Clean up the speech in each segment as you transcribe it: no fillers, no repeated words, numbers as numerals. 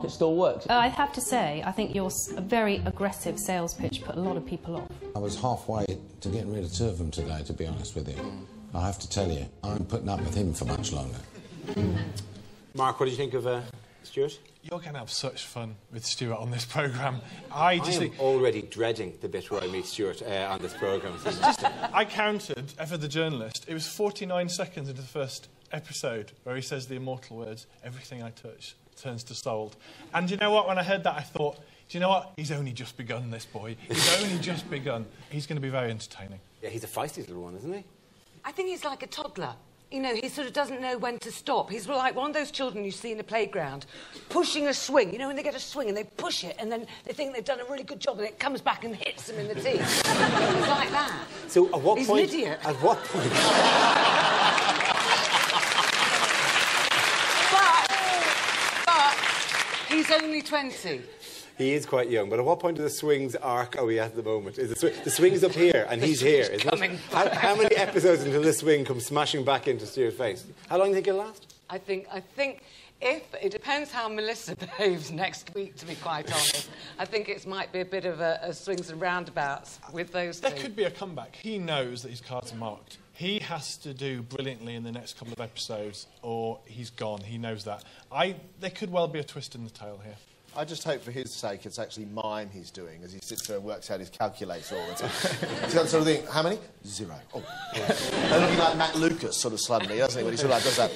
It still works. I have to say, I think your very aggressive sales pitch put a lot of people off. I was halfway to getting rid of two of them today, to be honest with you. I have to tell you, I ain't putting up with him for much longer. Mark, what do you think of Stuart? You're going to have such fun with Stuart on this programme. I am already dreading the bit where I meet Stuart on this programme. I counted, for the journalist, it was 49 seconds into the first episode where he says the immortal words, "Everything I touch turns to gold." And you know what? When I heard that, I thought, do you know what? He's only just begun, this boy. He's only just begun. He's going to be very entertaining. Yeah, he's a feisty little one, isn't he? I think he's like a toddler. You know, he sort of doesn't know when to stop. He's like one of those children you see in the playground, pushing a swing. You know, when they get a swing and they push it, and then they think they've done a really good job, and it comes back and hits them in the teeth. He's like that. So at what point... He's an idiot. At what point... but he's only 20. He is quite young, but at what point do the swings arc are we at the moment? Is the swing's up here and he's here, isn't it? How many episodes until the swing comes smashing back into Stuart's face? How long do you think it'll last? I think if it depends how Melissa behaves next week, to be quite honest. I think it might be a bit of a swings and roundabouts with those two. There could be a comeback. He knows that his cards are marked. He has to do brilliantly in the next couple of episodes or he's gone. He knows that. There could well be a twist in the tail here. I just hope for his sake it's actually mime he's doing as he sits there and works out his calculator all the time. He's got sort of thing, how many? 0. Oh. And looking like Matt Lucas sort of suddenly, doesn't he? When he sort of like does that.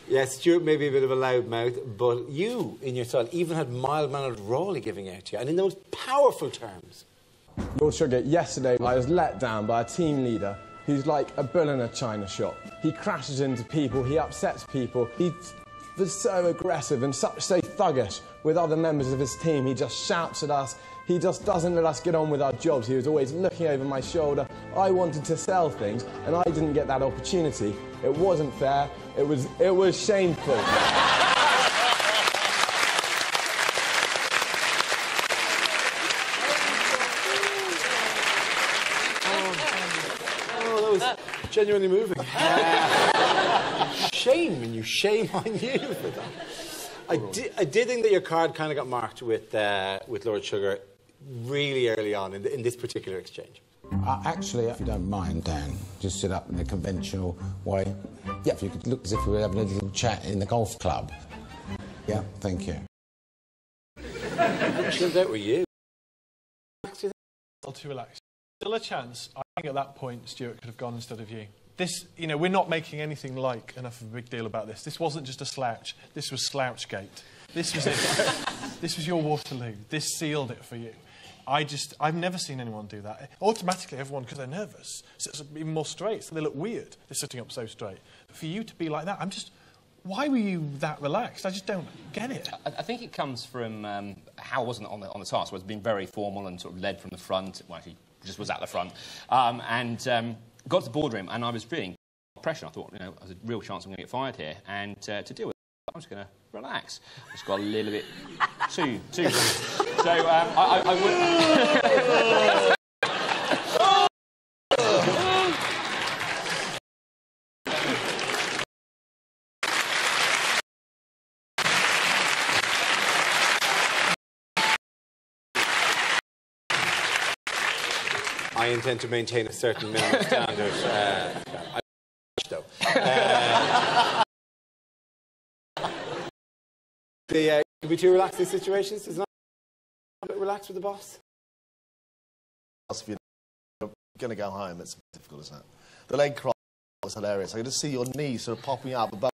Yes, Stuart may be a bit of a loud mouth, but you, in your style, even had mild-mannered Rawley giving out to you, and in the most powerful terms. Lord Sugar, yesterday I was let down by a team leader who's like a bull in a china shop. He crashes into people, he upsets people, he was so aggressive and so thuggish with other members of his team. He just shouts at us. He just doesn't let us get on with our jobs. He was always looking over my shoulder. I wanted to sell things, and I didn't get that opportunity. It wasn't fair. It was shameful. Oh, that was genuinely moving. Shame, and shame on you for that. I did think that your card kind of got marked with Lord Sugar really early on in this particular exchange. Actually, if you don't mind, Dan, just sit up in the conventional way. Yeah, if you could look as if we were having a little chat in the golf club. Yeah, thank you. Chilled out with you. Too relaxed. Still a chance. I think at that point Stuart could have gone instead of you. This, you know, we're not making anything like enough of a big deal about this. This wasn't just a slouch. This was Slouchgate. This was it. This was your Waterloo. This sealed it for you. I've never seen anyone do that. Automatically, everyone, because they're nervous, sits up even more straight, so they look weird. They're sitting up so straight. But for you to be like that, why were you that relaxed? I just don't get it. I think it comes from how it wasn't on the task. It was being very formal and sort of led from the front. Well, actually, just was at the front. Got to the boardroom and I was feeling pressure. I thought, you know, there's a real chance I'm going to get fired here. And to deal with it, I'm just going to relax. I just got a little bit too. So I would. I intend to maintain a certain minimum standard. Though. Can be too relaxed in situations? Is it not a bit relaxed with the boss? If you're going to go home, it's difficult, isn't it? The leg cross was hilarious. I could just see your knees sort of popping up above.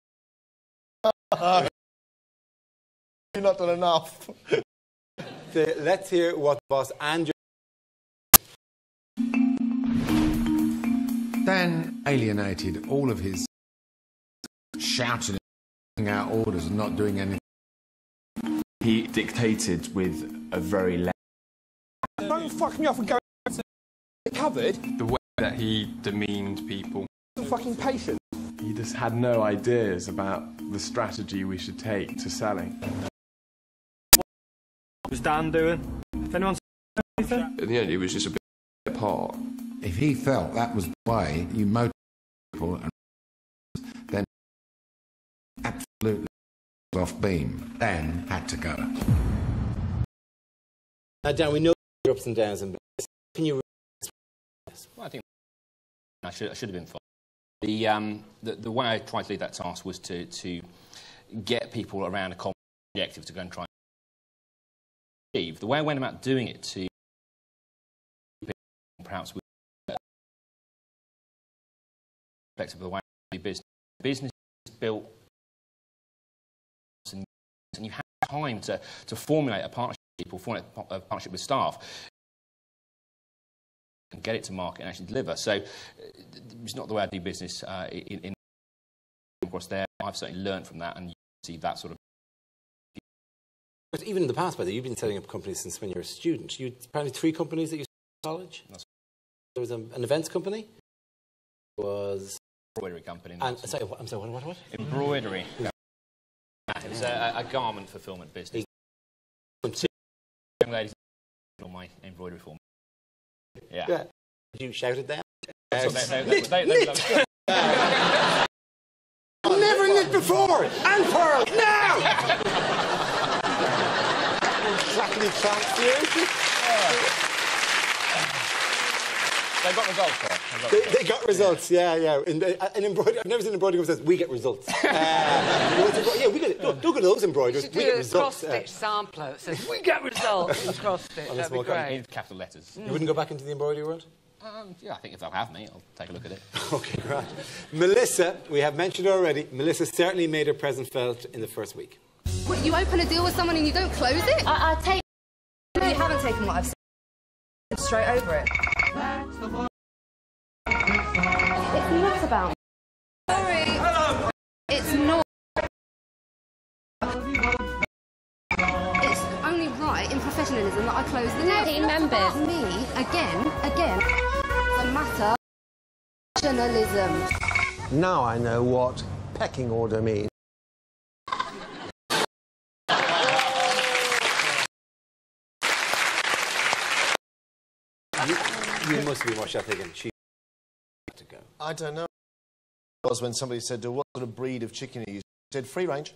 You've not done enough. Let's hear what the boss and your... Dan alienated all of his shouting out orders and not doing anything. He dictated with a very loud... Don't fuck me off and go covered. The way that he demeaned people. Fucking patient. He just had no ideas about the strategy we should take to selling. What was Dan doing? If anyone said anything? In the end, he was just a bit apart. If he felt that was the way you motivate people, then absolutely off beam. Dan had to go. Now, Dan, we know your ups and downs in business. Can you... Well, I think I should have been fine. The way I tried to lead that task was to get people around a common objective to go and try and achieve. The way I went about doing it to perhaps with perspective of the way I do business is built and you have time to formulate a partnership with people, formulate a partnership with staff and get it to market and actually deliver. So it's not the way I do business in across there. I've certainly learned from that, and you see that sort of. But even in the past, by the way, you've been setting up companies since when you were a student. You had apparently 3 companies that you started in college. There was an events company. There was embroidery company. And sorry, I'm sorry. What? Embroidery. It was a garment fulfilment business. 2 young ladies on my embroidery form. Yeah. Did you shout at them? I've never knit before! And pearl, now! Clackety clack, seriously? They got results, though. They got results, yeah. In embroidery, I've never seen an embroidery that says, we get results. Yeah, we get it. Look at those embroideries. We get results. Do a cross-stitch sampler that says, we get results in cross-stitch. That'd be great. In capital letters. You wouldn't go back into the embroidery world? Yeah, I think if they'll have me, I'll take a look at it. OK, great. Melissa, we have mentioned already, Melissa certainly made her presence felt in the first week. What, you open a deal with someone and you don't close it? I take... You haven't taken what I've said. Straight over it. It's not about... Sorry. Hello. It's not... It's only right in professionalism that I close the deal. Team members. Me, again. The matter... Professionalism. Now I know what pecking order means. You must be more shot thinking she to go. I don't know. It was when somebody said, what sort of breed of chicken are you? She said, free range.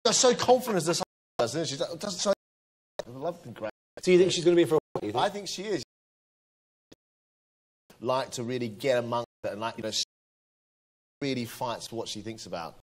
They're so confident as this person. She doesn't show. I love them great. So you think she's going to be for a while? I think she is. Like to really get amongst it and really fights for what she thinks about.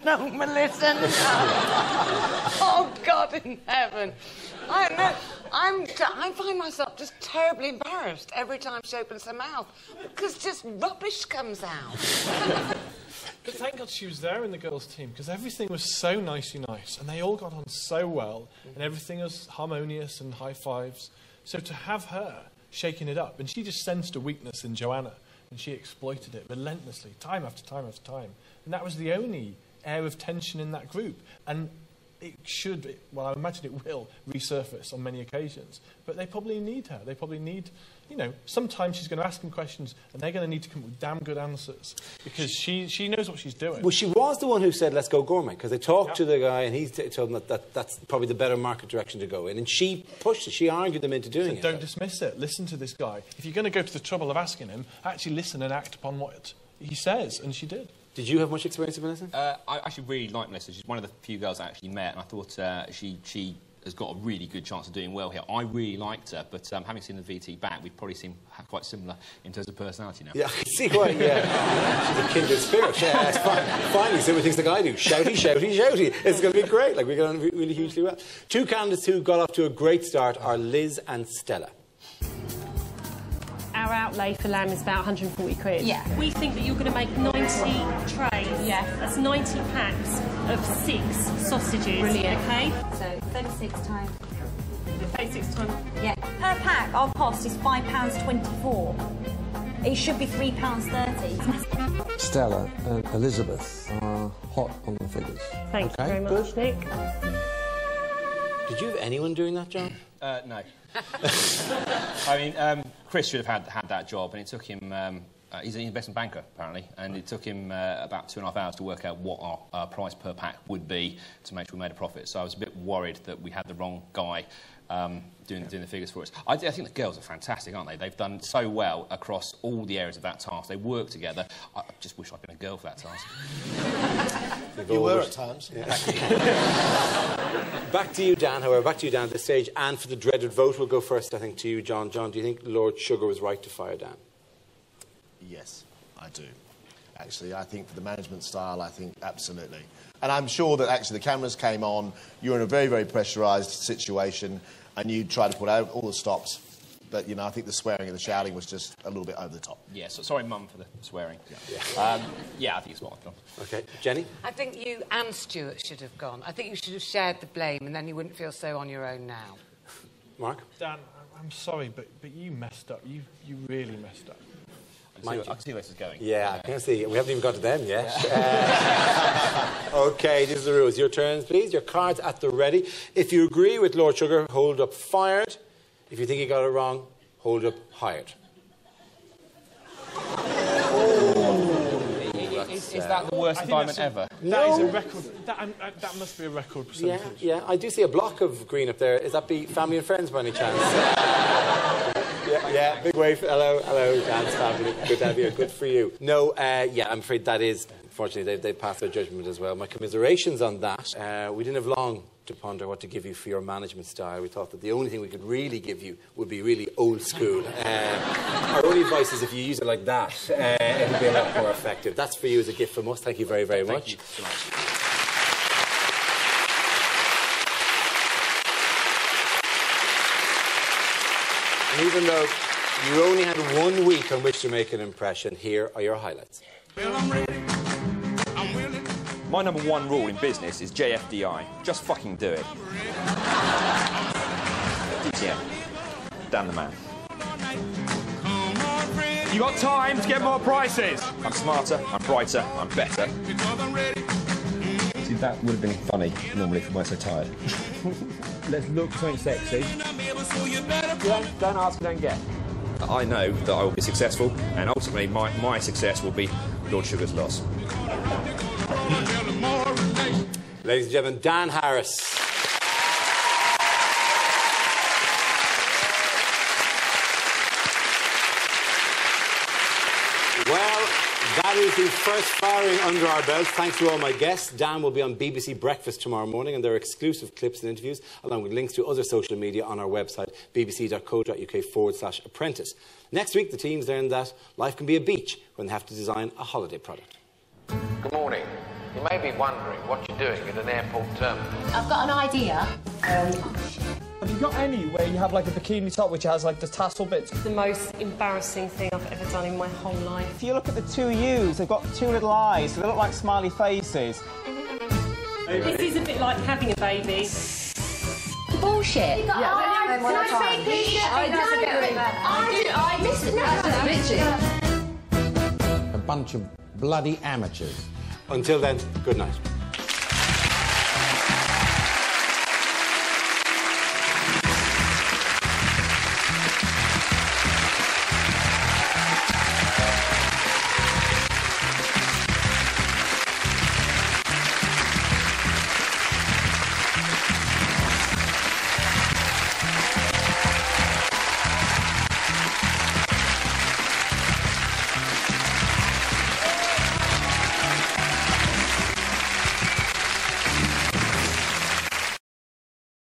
No, Melissa, no. Oh, God in heaven. I find myself just terribly embarrassed every time she opens her mouth because just rubbish comes out. But thank God she was there in the girls' team because everything was so nicey nice and they all got on so well and everything was harmonious and high fives. So to have her shaking it up, and she just sensed a weakness in Joanna and she exploited it relentlessly, time after time after time. And that was the only air of tension in that group, and it should, well, I imagine it will resurface on many occasions, but they probably need her. They probably need, sometimes she's going to ask them questions and they're going to need to come up with damn good answers because she knows what she's doing. Well, she was the one who said, let's go gourmet, because they talked to the guy and he told them that's probably the better market direction to go in, and she pushed it. She argued them into doing it. Don't dismiss it. Listen to this guy. If you're going to go to the trouble of asking him, actually listen and act upon what he says, and she did. Did you have much experience with Melissa? I actually really like Melissa. She's one of the few girls I actually met, and I thought she has got a really good chance of doing well here. I really liked her, but having seen the VT back, we've probably seen quite similar in terms of personality now. Yeah, I can see why, yeah. She's a kindred spirit. Yeah, it's fine. Finally, so many things like I do. Shouty, shouty, shouty. It's going to be great. Like, we get on really hugely well. 2 candidates who got off to a great start are Liz and Stella. Our outlay for lamb is about 140 quid. Yeah. We think that you're going to make 90 trays. Yeah. That's 90 packs of 6 sausages. Brilliant. Okay? So 36 times. 36 times. Yeah. Per pack, our cost is £5.24. It should be £3.30. Stella and Elizabeth are hot on the figures. Thank you very much, Nick. Did you have anyone doing that, John? No. I mean, Chris should have had that job, and it took him He's an investment banker, apparently, and it took him about 2.5 hours to work out what our price per pack would be to make sure we made a profit. So I was a bit worried that we had the wrong guy doing the figures for us. I think the girls are fantastic, aren't they? They've done so well across all the areas of that task. They work together. I just wish I'd been a girl for that task. You were at times. Yeah. Back to you, Dan, however, back to you, Dan, at this stage. And for the dreaded vote, we'll go first, I think, to you, John. John, do you think Lord Sugar was right to fire Dan? Yes, I do. Actually, I think for the management style, I think absolutely. And I'm sure that actually the cameras came on, you're in a very, very pressurised situation, and you tried to put out all the stops. But, you know, I think the swearing and the shouting was just a little bit over the top. Yeah, so sorry, Mum, for the swearing. Yeah, I think it's what I've done. OK. Jenny? I think you and Stuart should have gone. I think you should have shared the blame, and then you wouldn't feel so on your own now. Mark? Dan, I'm sorry, but you messed up. You really messed up. I can see where this is going. Yeah, I can see. We haven't even got to them yet. OK, these are the rules. Your turns, please. Your cards at the ready. If you agree with Lord Sugar, hold up fired. If you think you got it wrong, hold up hired. Is that the worst environment ever? That is a record. That must be a record percentage. Yeah, I do see a block of green up there. Is that be family and friends by any chance? Yeah, big wave. Hello, Dan's family. Good to have you. Good for you. No, yeah, I'm afraid that is. Unfortunately, they passed their judgment as well. My commiserations on that. We didn't have long to ponder what to give you for your management style. We thought that the only thing we could really give you would be really old school. Our only advice is if you use it like that, it'll be a lot more effective. That's for you as a gift from us. Thank you very, very much. Thank you so much. And even though you only had 1 week on which to make an impression, here are your highlights. Well, I'm ready. I'm willing. My number 1 rule in business is JFDI. Just fucking do it. DTM. Dan the man. You got time to get more prices. I'm smarter, I'm brighter, I'm better. See, that would have been funny normally if we weren't so tired. Let's look for something sexy. Yeah, don't ask, don't get. I know that I will be successful, and ultimately my success will be Lord Sugar's loss. Ladies and gentlemen, Dan Harris. Well, that is the first firing under our belts. Thanks to all my guests. Dan will be on BBC Breakfast tomorrow morning, and there are exclusive clips and interviews, along with links to other social media on our website, bbc.co.uk/apprentice. Next week, the teams learn that life can be a beach when they have to design a holiday product. Good morning. You may be wondering what you're doing at an airport terminal. I've got an idea. Have you got any where you have like a bikini top which has like the tassel bits? The most embarrassing thing I've ever done in my whole life. If you look at the 2 U's, they've got 2 little eyes, so they look like smiley faces. This is a bit like having a baby. Bullshit. Yeah, can I say please? A bunch of bloody amateurs. Until then, good night.